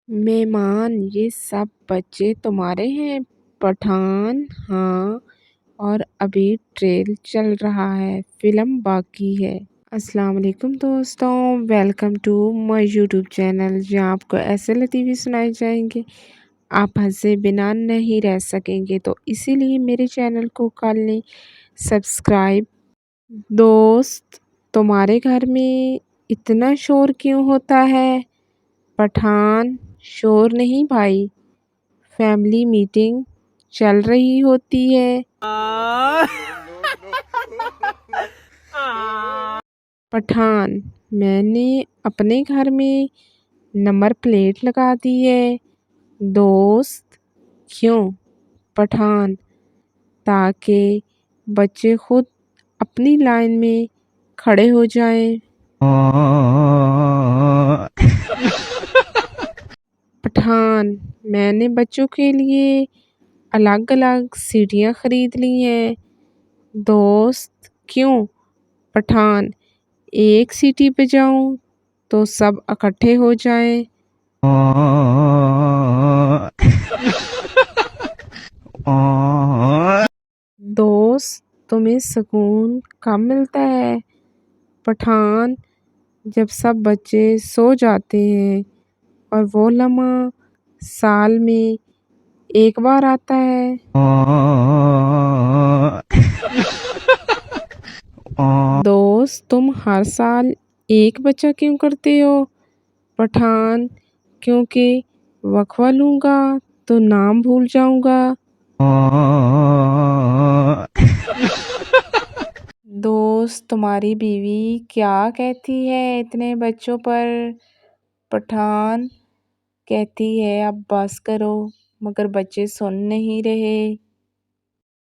मेहमान ये सब बच्चे तुम्हारे हैं? पठान हाँ, और अभी ट्रेल चल रहा है, फिल्म बाकी है। अस्सलाम वालेकुम दोस्तों, welcome to my YouTube channel जहाँ आपको ऐसे लतीफ़े सुनाए जाएंगे आप हंसे बिना नहीं रह सकेंगे। तो इसीलिए मेरे चैनल को कर लें सब्सक्राइब। दोस्त, तुम्हारे घर में इतना शोर क्यों होता है? पठान शोर नहीं भाई, फैमिली मीटिंग चल रही होती है। पठान मैंने अपने घर में नंबर प्लेट लगा दी है। दोस्त क्यों? पठान ताकि बच्चे खुद अपनी लाइन में खड़े हो जाएं। पठान मैंने बच्चों के लिए अलग अलग सीढ़ियाँ खरीद ली हैं। दोस्त क्यों? पठान एक सीटी पे जाऊं तो सब इकट्ठे हो जाएं। दोस्त तुम्हें सुकून कब मिलता है? पठान जब सब बच्चे सो जाते हैं और वो लम्हा साल में एक बार आता है। दोस्त तुम हर साल एक बच्चा क्यों करते हो? पठान क्योंकि वक्फा लूंगा तो नाम भूल जाऊंगा। दोस्त तुम्हारी बीवी क्या कहती है इतने बच्चों पर? पठान कहती है अब बस करो, मगर बच्चे सुन नहीं रहे।